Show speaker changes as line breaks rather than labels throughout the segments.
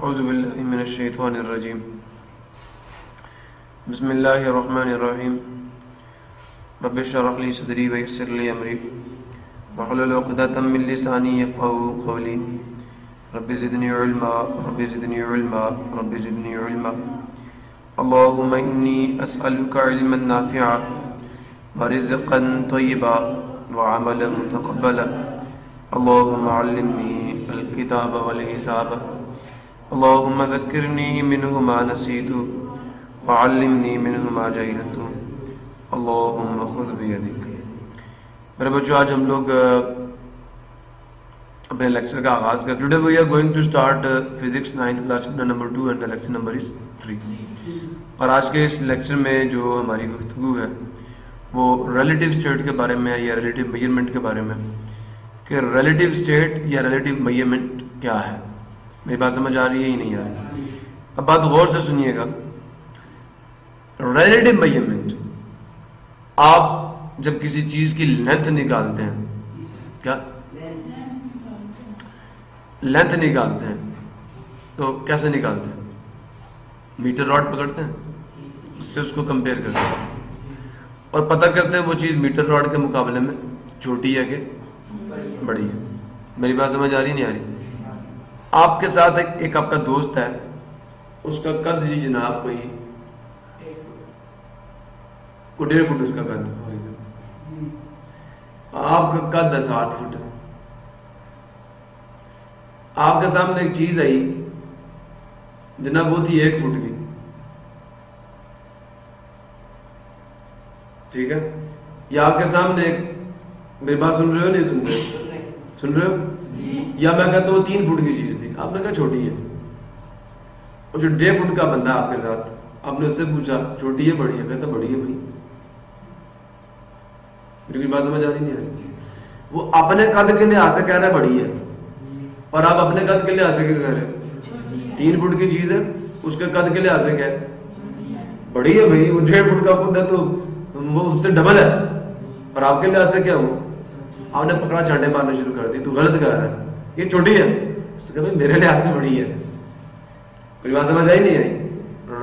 اعوذ باللہ من الشیطان الرجیم بسم اللہ الرحمن الرحیم رب اشرح لی صدری ویسر لی امری واحلل عقدۃ من لسانی یفقهوا قولی رب زدنی علما رب زدنی علما رب زدنی علما اللهم انی اسألک علما نافعا ورزقا طیبا وعملا متقبلا اللهم علمنی الکتاب والحساب اللهم ذکرنی منه ما نسیت وعلمنی منه ما جہلت اللهم خذ بیدک۔ میرے بچوں، آج ہم لوگ اپنے لیکچر کا آغاز کرتے ہیں۔ Today we are going to start physics 9th class number 2 and the lecture number is 3۔ اور آج کے اس لیکچر میں جو ہماری گفتگو ہے وہ ریلیٹیو اسٹیٹ کے بارے میں یا ریلیٹیو میجرمنٹ کے بارے میں، کہ ریلیٹیو اسٹیٹ یا ریلیٹیو میجرمنٹ کیا ہے۔ میری بات سمجھ آ رہی ہے ہی نہیں آ رہی؟ اب بات غور سے سنیے گا۔ ریلیٹیو میجرمنٹ، آپ جب کسی چیز کی لینتھ نکالتے ہیں، کیا لینتھ نکالتے ہیں تو کیسے نکالتے ہیں؟ میٹر راڈ پکڑتے ہیں، اس سے اس کو کمپیئر کرتے ہیں اور پتہ کرتے ہیں وہ چیز میٹر راڈ کے مقابلے میں چھوٹی ہے کہ بڑی ہے۔ میری بات سمجھ آ رہی نہیں آ رہی؟ آپ کے ساتھ ایک آپ کا دوست ہے، اس کا قد جی جناب کوئی 1.5 فٹ اس کا قد، آپ کا قد ہے 7 فٹ۔ آپ کے سامنے ایک چیز آئی جناب، وہ تھی 1 فٹ کی، ٹھیک ہے؟ یا آپ کے سامنے ایک، میری بات سن رہے ہو نہیں سن رہے؟ سن رہے ہو؟ یا میں کہتا ہوں 3 فٹ کی چیز تھی، آپ نے کہا چھوٹی ہے۔ اور جو 1.5 فٹ کا بندہ آپ کے ساتھ، آپ نے اس سے پوچھا چھوٹی ہے بڑی ہے؟ کہتا بڑی ہے بھائی۔ میری بات سمجھ آ رہی نہیں آ رہی؟ وہ اپنے قد کے لحاظ سے کہہ رہا ہے بڑی ہے، اور آپ اپنے قد کے لحاظ سے کیا کہہ رہے ہیں؟ 3 فٹ کی چیز ہے، اس کے قد کے لحاظ سے کیا ہے؟ بڑی ہے بھائی۔ وہ 1.5 فٹ کا خود ہے تو وہ اس سے ڈبل ہے، اور آپ کے لحاظ سے کیا ہو؟ آپ نے پکڑا چانٹے مارنا شروع کر دی، تو غلط کہہ رہا ہے، یہ چھوٹی ہے۔ اس نے کہا میرے لحاظ سے بڑی ہے۔ کوئی بات سمجھ آئی نہیں آئی؟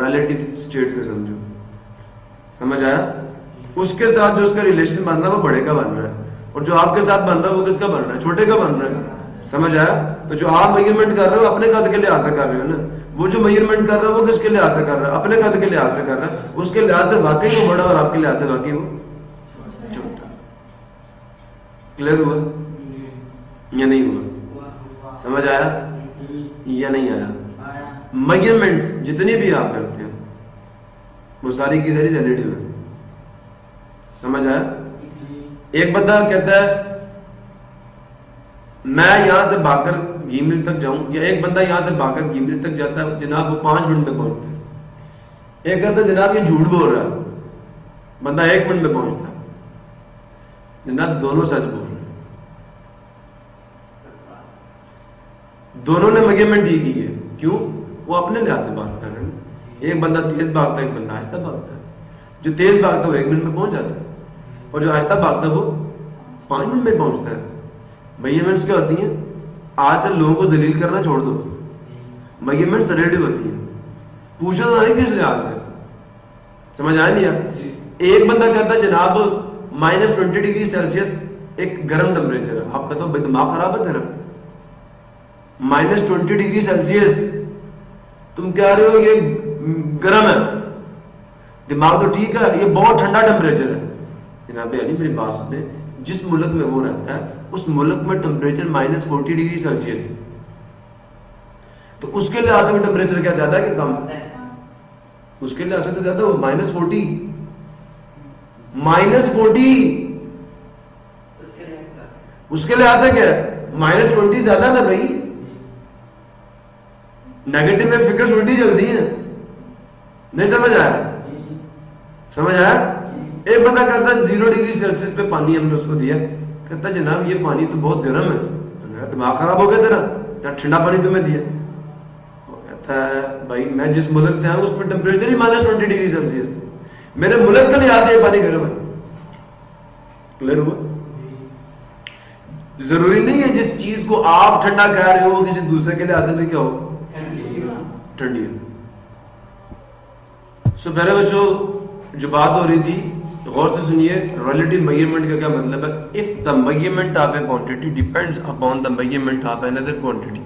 ریلیٹیو اسٹیٹ کو سمجھو، سمجھ آیا؟ اس کے ساتھ جو اس کا ریلیشن بن رہا ہے وہ بڑے کا بن رہا ہے، اور جو آپ کے ساتھ بن رہا ہے وہ کس کا بن رہا ہے؟ چھوٹے کا بن رہا ہے۔ سمجھ آیا؟ تو جو آپ میجرمنٹ کر رہے ہو اپنے قد کے لحاظ سے کر رہے ہو نا، وہ جو میجرمنٹ کر رہا ہے وہ کس کے لحاظ سے کر رہا ہے؟ اپنے قد کے لحاظ سے کر رہا ہے۔ اس کے لحاظ سے واقعی وہ بڑا اور آپ کے لحاظ سے واقعی وہ چھوٹا۔ کلیئر ہوا یا نہیں ہوا؟ سمجھ آیا یا نہیں آیا؟ میجرمنٹس جتنی بھی آپ کرتے ہیں وہ ساری کی ساری ریلیٹیو ہے۔ سمجھ آیا؟ ایک بندہ کہتا ہے میں یہاں سے بھاگ کر گیمری تک جاؤں، یا ایک بندہ یہاں سے بھاگ کر گیمری تک جاتا ہے جناب، وہ 5 منٹ میں پہنچتا ہے۔ ایک کہتا ہے جناب یہ جھوٹ بول رہا ہے، بندہ 1 منٹ میں پہنچتا ہے۔ جناب دونوں سچ بول رہے ہیں، دونوں نے میجرمنٹ ہی کی ہے۔ کیوں؟ وہ اپنے لحاظ سے بات کر رہے ہیں۔ ایک بندہ تیز بھاگتا ہے، ایک بندہ آہستہ بھاگتا ہے۔ جو تیز بھاگتا ہے وہ 1 منٹ میں پہنچ جاتا ہے، اور جو آہستہ بھاگتا ہے وہ 5 منٹ میں پہنچتا ہے۔ میجرمنٹس کیا ہوتی ہیں؟ آج سے لوگوں کو ذلیل کرنا چھوڑ دو، میجرمنٹس ریلیٹیو ہوتی ہیں۔ پوچھو تو نہیں کس لحاظ سے، سمجھ آیا نہیں یار؟ ایک بندہ کہتا ہے جناب -20 ڈگری سیلسیس ایک گرم ٹمپریچر ہے، آپ کہتے ہو بھائی دماغ خراب ہے تیرا، -20 ڈگری سیلسیس تم کہہ رہے ہو یہ گرم ہے، دماغ تو ٹھیک ہے، یہ بہت ٹھنڈا ٹمپریچر ہے۔ جناب علی میری بات سنیں، جس ملک میں وہ رہتا ہے اس ملک میں ٹمپریچر -40 ڈگری سیلسیس ہے، تو اس کے لحاظ سے وہ ٹمپریچر کیا زیادہ ہے کہ کم؟ اس کے لحاظ سے تو زیادہ، وہ -40 اس کے لحاظ سے کیا ہے؟ -20 زیادہ نا بھائی، نیگیٹو میں فکر الٹی جلدی ہے۔ نہیں سمجھ آیا؟ سمجھ آیا؟ ایک بندہ کہتا ہے 0 ڈگری سیلسیس پہ پانی ہم نے اس کو دیا، کہتا ہے جناب یہ پانی تو بہت گرم ہے، دماغ خراب ہو گیا تیرا، ٹھنڈا پانی تمہیں دیا۔ وہ کہتا ہے بھائی میں جس ملک سے آؤں اس میں ٹمپریچر ہی -20 ڈگری سیلسیس، میرے ملک کے لحاظ سے یہ پانی گرم ہے۔ کلیئر ہوا؟ ضروری نہیں ہے جس چیز کو آپ ٹھنڈا کہہ رہے ہو وہ کسی دوسرے کے لحاظ سے بھی کیا ہو ٹھنڈی ہے. سو پہلے بچوں جو بات ہو رہی تھی غور سے سنیے, ریلیٹو میجرمنٹ کا کیا مطلب ہے. If the measurement of a quantity depends upon the measurement of another quantity,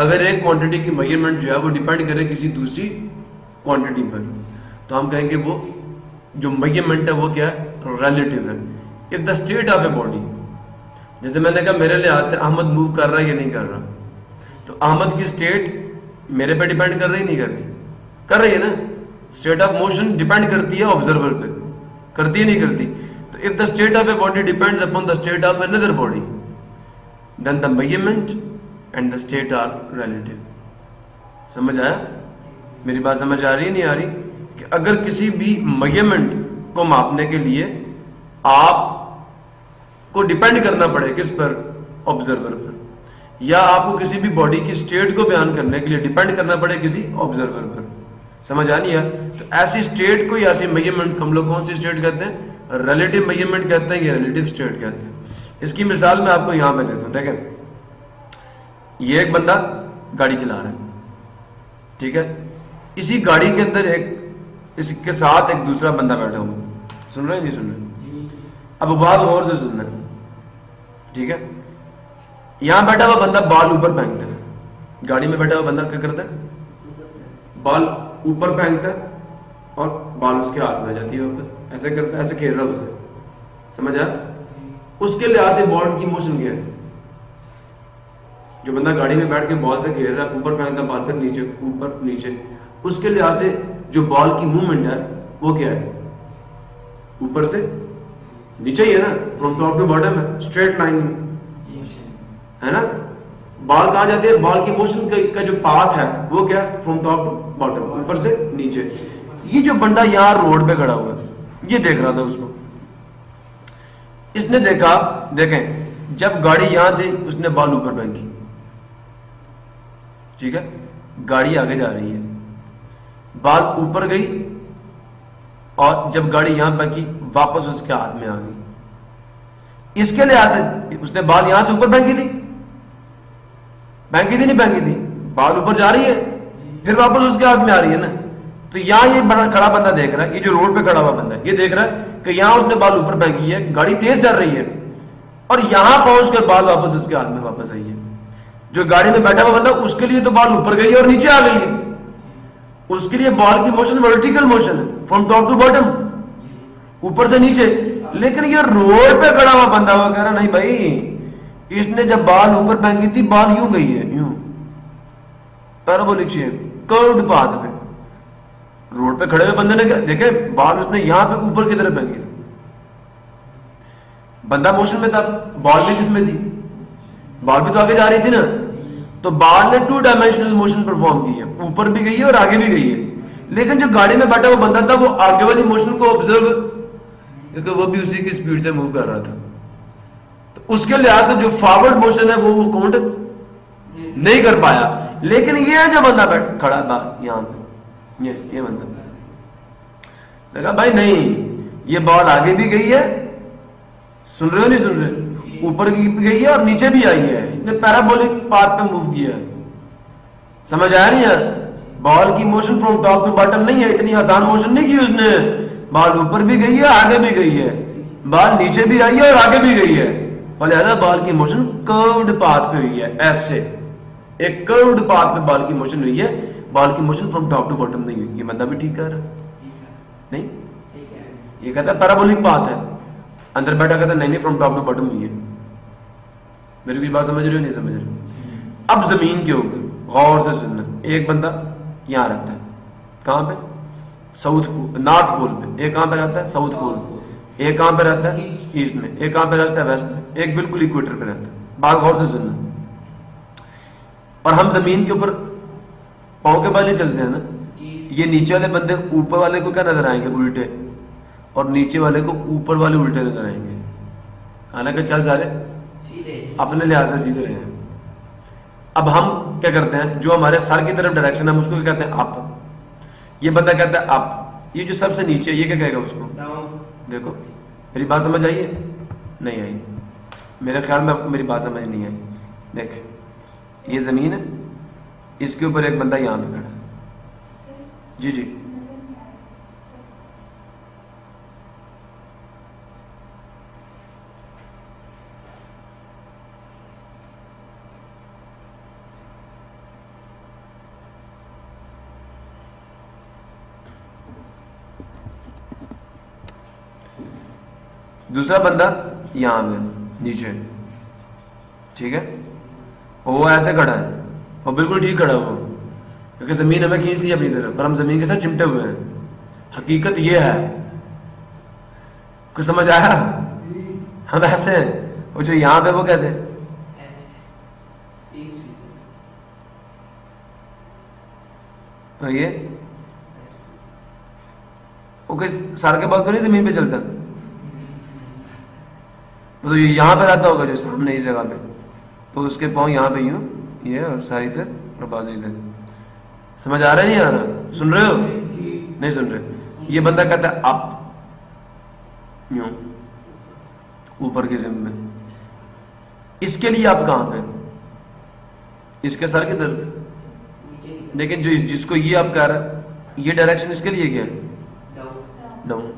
اگر ایک کوانٹٹی کی میجرمنٹ جو ہے وہ ڈیپینڈ کرے کسی دوسری کوانٹٹی پر, تو ہم کہیں گے وہ جو میجرمنٹ ہے وہ کیا ہے, ریلیٹو ہے. If the state of a body, جیسے میں نے کہا میرے لحاظ سے احمد موو کر رہا ہے یا نہیں کر رہا, تو احمد کی اسٹیٹ میرے پہ ڈیپینڈ کر رہی نہیں کر رہی, کر رہی ہے نا. اسٹیٹ آف موشن ڈیپینڈ کرتی ہے آبزرور پہ, کرتی ہے نہیں کرتی. تو if the state of a body depends upon the state of another body, then the measurement and the state are relative. سمجھ آیا؟ میری بات سمجھ آ رہی ہے نہیں آ رہی؟ کہ اگر کسی بھی میجرمنٹ کو ماپنے کے لیے آپ کو ڈیپینڈ کرنا پڑے کس پر, آبزرور پر, یا آپ کو کسی بھی باڈی کی اسٹیٹ کو بیان کرنے کے لیے ڈیپینڈ کرنا پڑے کسی آبزرور پر, سمجھ آ نہیں ہے؟ تو ایسی اسٹیٹ کو یا ایسی میجرمنٹ ہم لوگ کون سی اسٹیٹ کہتے ہیں, ریلیٹو میجرمنٹ کہتے ہیں یا ریلیٹو اسٹیٹ کہتے ہیں. اس کی مثال میں آپ کو یہاں پہ دیتا ہوں. دیکھیں یہ ایک بندہ گاڑی چلا رہا ہے, ٹھیک ہے, اسی گاڑی کے اندر اس کے ساتھ ایک دوسرا بندہ بیٹھا ہوا, سن رہے ہیں نہیں سن رہے؟ اب بات غور سے سننا, ٹھیک ہے. یہاں بیٹھا ہوا بندہ بال اوپر پھینکتا ہے, گاڑی میں بیٹھا ہوا بندہ کیا کرتا ہے, بال اوپر پھینکتا ہے اور بال اس کے ہاتھ میں آ جاتی ہے واپس, ایسے کرتا ہے, ایسے کھیل رہا ہے اسے, سمجھ آیا؟ اس کے لحاظ سے بال کی موشن کیا ہے, جو بندہ گاڑی میں بیٹھ کے بال سے کھیل رہا ہے, اوپر پھینکتا ہے بال, پھر نیچے, اوپر نیچے, اس کے لحاظ سے جو بال کی موومنٹ ہے وہ کیا ہے, اوپر سے نیچے ہی ہے نا, فرام ٹاپ ٹو باٹم ہے, اسٹریٹ لائن ہے نا. بال کہاں جاتے ہیں, بال کی موشن کا جو پاتھ ہے وہ کیا ہے, فرام ٹاپ ٹو باٹم, اوپر سے نیچے. یہ جو بندہ یہاں روڈ پہ کھڑا ہوا ہے, یہ دیکھ رہا تھا اس کو, اس نے دیکھا, دیکھیں جب گاڑی یہاں تھی اس نے بال اوپر پھینکی, ٹھیک ہے, گاڑی آگے جا رہی ہے, بال اوپر گئی, اور جب گاڑی یہاں پھینکی واپس اس کے ہاتھ میں آ گئی. اس کے لحاظ سے اس نے بال یہاں سے اوپر پھینکی تھی, نہیں پھینکی تھی, بال اوپر جا رہی ہے پھر واپس اس کے ہاتھ میں آ رہی ہے نا. تو یہاں یہ کھڑا بندہ دیکھ رہا ہے, یہ جو روڈ پہ کھڑا ہوا بندہ ہے یہ دیکھ رہا ہے کہ یہاں اس نے بال اوپر پھینکی ہے, گاڑی تیز چل رہی ہے, اور یہاں پہنچ کر بال واپس اس کے ہاتھ میں واپس آئی ہے. جو گاڑی میں بیٹھا ہوا بندہ اس کے لیے تو بال اوپر گئی ہے اور نیچے آ گئی ہے, اس کے لیے بال کی موشن ورٹیکل موشن ہے, فرام ٹاپ ٹو باٹم, اوپر سے نیچے. لیکن یہ روڈ پہ کھڑا ہوا بندہ وہ کہہ رہا نہیں بھائی, اس نے جب بال اوپر پھینکی تھی بال یوں گئی ہے, یوں پیرابولک شیپ, کروڈ پاتھ پہ. روڈ پہ کھڑے ہوئے بندے نے دیکھے بال اس نے یہاں پہ اوپر کی طرف پھینکی تھی, بندہ موشن میں تھا, بال بھی کس میں تھی, بال بھی تو آگے جا رہی تھی نا. تو بال نے 2 ڈائمینشنل موشن پرفارم کی ہے, اوپر بھی گئی ہے اور آگے بھی گئی ہے. لیکن جو گاڑی میں بیٹھا وہ بندہ تھا وہ آگے والی موشن کو آبزرو, کیونکہ وہ بھی اسی کی اسپیڈ سے موو کر رہا تھا, تو اس کے لحاظ سے جو فارورڈ موشن ہے وہ کاؤنٹ نہیں کر پایا. لیکن یہ جو بندہ کھڑا تھا یہاں پہ, یہ بندہ دیکھا بھائی نہیں, یہ بال آگے بھی گئی ہے, سن رہے ہو نہیں سن رہے, اوپر بھی گئی ہے اور نیچے بھی آئی ہے, اس نے پیرابولک پاتھ پہ موو کیا ہے. سمجھ آیا نہیں یار؟ بال کی motion from top to bottom نہیں ہے, اتنی آسان موشن نہیں کی اس نے, بال اوپر بھی گئی ہے آگے بھی گئی ہے, بال نیچے بھی آئی ہے اور آگے بھی گئی ہے. لہذا بال کی موشن کروڈ پاتھ پہ ہوئی ہے, ایسے ایک کروڈ پاتھ پہ بال کی موشن ہوئی ہے, بال کی motion from top to bottom نہیں ہوئی. یہ بندہ بھی ٹھیک کر رہا ہے نہیں, یہ کہتا ہے پیرابولک پاتھ ہے, اندر بیٹھا کہتا ہے نہیں فرام ٹاپ ٹو باٹم ہوئی ہے. میری بھی بات سمجھ رہے ہو نہیں سمجھ رہے؟ اب زمین کے اوپر غور سے سننا, ایک بندہ یہاں رہتا ہے, کہاں پہ, ساؤتھ پول, نارتھ پول پہ. ایک کہاں پہ رہتا ہے, ساؤتھ پول. ایک کہاں پہ رہتا ہے, ایسٹ میں. ایک کہاں پہ رہتا ہے, ویسٹ میں. ایک بالکل ایکویٹر پہ رہتا ہے. بات غور سے سننا. اور ہم زمین کے اوپر پاؤں کے بال ہی چلتے ہیں نا, یہ نیچے والے بندے اوپر والے کو کیا نظر آئیں گے, الٹے, اور نیچے والے کو اوپر والے الٹے نظر آئیں گے. حالانکہ چل سارے اپنے لحاظ سے سیدھے رہے ہیں. اب ہم کیا کرتے ہیں, جو ہمارے سر کی طرف ڈائریکشن ہے ہم اس کو کیا کہتے ہیں, اپ. یہ بندہ کہتا ہے اپ. یہ جو سب سے نیچے یہ کیا کہے گا اس کو, دیکھو میری بات سمجھ آئی ہے نہیں آئی؟ میرے خیال میں آپ کو میری بات سمجھ نہیں آئی. دیکھ یہ زمین ہے, اس کے اوپر ایک بندہ یہاں پہ کھڑا ہے. جی جی دوسرا بندہ یہاں پہ نیچے, ٹھیک ہے, وہ ایسے کھڑا ہے اور بالکل ٹھیک کھڑا ہے وہ, کیونکہ زمین ہمیں کھینچ دی اپنی طرف پر ہم زمین کے ساتھ چمٹے ہوئے ہیں. حقیقت یہ ہے, کچھ سمجھ آیا؟ ہم ایسے ہیں, وہ جو یہاں پہ وہ کیسے, یہ سر کے بعد تو نہیں زمین پہ چلتا, تو یہ یہاں پہ رہتا ہوگا جو سامنے اس جگہ پہ, تو اس کے پاؤں یہاں پہ یوں یہ اور ساری ادھر اور بازو ادھر. سمجھ آ رہا ہے نہیں آ رہا؟ سن رہے ہو نہیں سن رہے؟ یہ بندہ کہتا ہے اپ یوں اوپر کے ضمن میں, اس کے لیے آپ کہاں پہ, اس کے سر کی طرف, لیکن جو جس کو یہ آپ کہہ رہا ہے یہ ڈائریکشن اس کے لیے کیا ہے, ڈاؤن.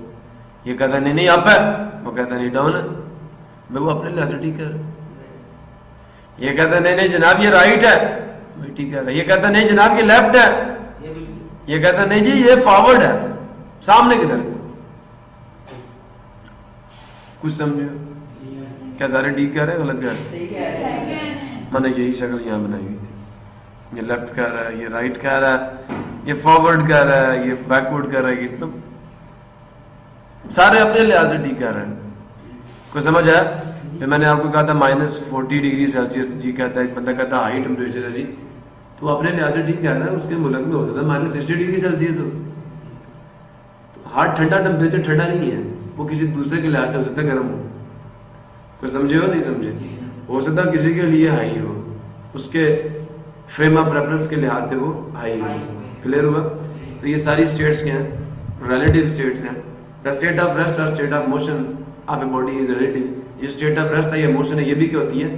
یہ کہتا ہے نہیں نہیں اپ ہے, وہ کہتا ہے نہیں ڈاؤن ہے. وہ اپنے لحاظ سے ٹھیک کہہ رہا ہے. یہ کہتا ہے نہیں نہیں جناب یہ رائٹ ہے, ٹھیک کہہ رہا ہے. یہ کہتا ہے نہیں جناب یہ لیفٹ ہے, یہ کہتا ہے نہیں جی یہ فارورڈ ہے, سامنے کی طرف. کچھ سمجھے کیا سارے ٹھیک کہہ رہے ہیں غلط کہہ رہے ہیں؟ میں نے یہی شکل یہاں بنائی ہوئی تھی. یہ لیفٹ کہہ رہا ہے, یہ رائٹ کہہ رہا ہے, یہ فارورڈ کہہ رہا ہے, یہ بیکورڈ کہہ رہا ہے, یہ سارے اپنے لحاظ سے ٹھیک کہہ رہے ہیں. کوئی سمجھ آیا؟ پھر میں نے آپ کو کہا تھا -40°C, جی کہتا ہے ایک بندہ کہتا ہے ہائی ٹیمپریچر ہے جی, تو اپنے لحاظ سے ٹھیک کہہ رہا ہے. اس کے ملک میں ہوتا تھا -60°C ہو, ہارڈ ٹھنڈا ٹیمپریچر ٹھنڈا نہیں ہے, وہ کسی دوسرے کے لحاظ سے ہو سکتا ہے گرم ہو. کوئی سمجھے ہو نہیں سمجھے؟ ہو سکتا ہے کسی کے لیے ہائی ہو, اس کے فریم آف ریفرنس کے لحاظ سے وہ ہائی ہو. کلیئر ہوا؟ تو یہ ساری اسٹیٹس کیا ہیں؟ ریلیٹیو اسٹیٹس ہیں. دا اسٹیٹ آف ریسٹ اور state of motion of a body is relative. یہ اسٹیٹ آف ریسٹ ہے, یہ موشن ہے, یہ بھی کیا ہوتی ہے؟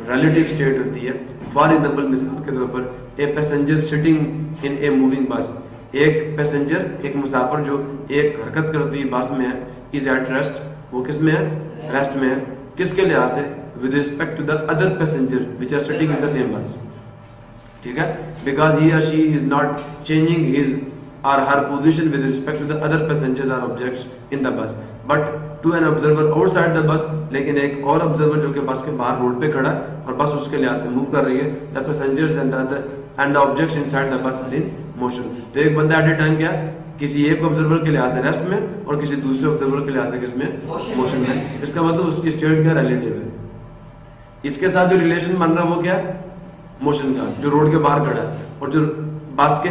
ریلیٹیو اسٹیٹ ہوتی ہے. فار ایگزامپل مثال کے طور پر a passenger sitting in a moving bus, ایک پیسنجر ایک مسافر جو ایک حرکت کرتی ہوئی بس میں ہے, از ایٹ ریسٹ, وہ کس میں ہے؟ ریسٹ میں ہے. کس کے لحاظ سے؟ With respect to the other passenger which are sitting in the same bus. ٹھیک ہے, because he or she is not changing his or her position with respect to the other passengers or objects in the bus, but to an observer outside the bus. لیکن ایک اور observer جو کہ بس کے باہر روڈ پہ کھڑا ہے اور بس اس کے لحاظ سے موو کر رہی ہے, the passengers and the objects inside the bus are in motion. تو ایک بندہ ایٹ اے ٹائم کیا کسی ایک observer کے لحاظ سے ریسٹ میں اور کسی دوسرے observer کے لحاظ سے کس میں؟ موشن میں. اس کا مطلب اس کی اسٹیٹ کیا؟ ریلیٹیو ہے. اس کے ساتھ جو ریلیشن بن رہا ہے وہ کیا ہے؟ موشن کا, جو روڈ کے باہر کھڑا ہے, اور جو بس کے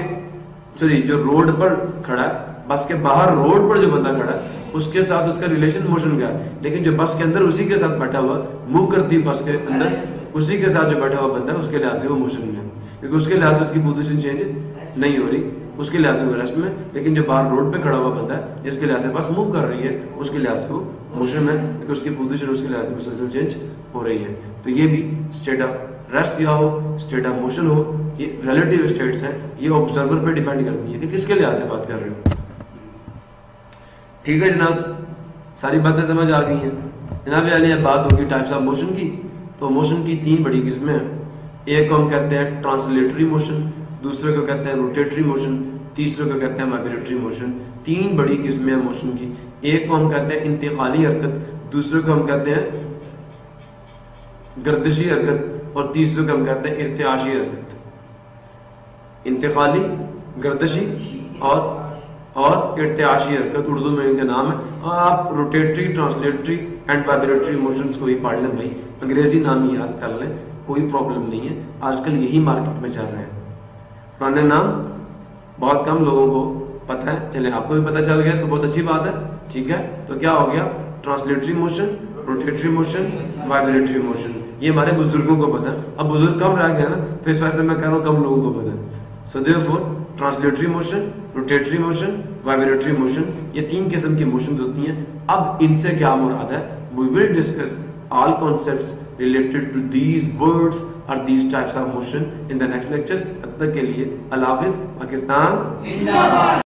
جو روڈ پر کھڑا ہے, بس کے باہر روڈ پر جو بندہ کھڑا ہے اس کے ساتھ اس کا ریلیشن موشن کا ہے. لیکن جو بس کے اندر اسی کے ساتھ بیٹھا ہوا موو کرتی بس کے اندر اسی کے ساتھ جو بیٹھا ہوا بندہ ہے اس کے لحاظ سے وہ موشن میں ہے, کیونکہ اس کے لحاظ سے اس کی پوزیشن چینج نہیں ہو رہی, اس کے لحاظ سے وہ ریسٹ میں. لیکن جو باہر روڈ پہ کھڑا ہوا بندہ ہے جس کے لحاظ سے بس موو کر رہی ہے اس کے لحاظ سے وہ موشن میں, کیونکہ اس کی پوزیشن اس کے لحاظ سے مسلسل چینج ہو رہی ہے. تو یہ بھی اسٹیٹ آف ریسٹ کیا ہو, اسٹیٹ آف موشن ہو, یہ ریلیٹیو اسٹیٹس ہیں. یہ آبزرور پہ ڈیپینڈ کرتی ہے کہ کس کے لحاظ سے بات کر رہے ہو. ٹھیک ہے جناب, ساری باتیں سمجھ آ گئی ہیں جناب. یہ بات ہوگی ٹائپس آف موشن کی. تو موشن کی 3 بڑی قسمیں ہیں. ایک کو ہم کہتے ہیں ٹرانسلیٹری موشن, دوسرے کو کہتے ہیں روٹیٹری موشن, تیسرے کو کہتے ہیں وائبریٹری موشن. 3 بڑی قسمیں ہیں موشن کی. ایک کو ہم کہتے ہیں انتقالی حرکت, دوسرے کو ہم کہتے ہیں گردشی حرکت, اور تیسرے کو ہم کہتے ہیں ارتعاشی حرکت. انتقالی, گردشی اور ارتعاشی حرکت اردو میں ان کا نام ہے. اور آپ روٹیٹری, ٹرانسلیٹری اینڈ وائبریٹری موشنز کو ہی پڑھ لیں بھائی, انگریزی نام ہی یاد کر لیں, کوئی پرابلم نہیں ہے. آج کل یہی مارکیٹ میں چل رہے ہیں. پرانے نام بہت کم لوگوں کو پتہ ہے, چلے آپ کو بھی پتہ چل گیا تو بہت اچھی بات ہے. ٹھیک ہے, تو کیا ہو گیا؟ ٹرانسلیٹری motion, rotatory motion, vibratory motion. یہ ہمارے بزرگوں کو پتہ ہے. اب بزرگ کم رہ گئے نا, تو اس وجہ سے میں کہہ رہا ہوں کم لوگوں کو پتہ ہے. So therefore translatory motion, rotatory motion, vibratory motion, یہ 3 قسم کی موشنز ہوتی ہیں. اب ان سے کیا مراد ہے؟ We will discuss all concepts related to these words are these types of motion in the next lecture. تب تک کے لیے اللہ حافظ. پاکستان زندہ باد.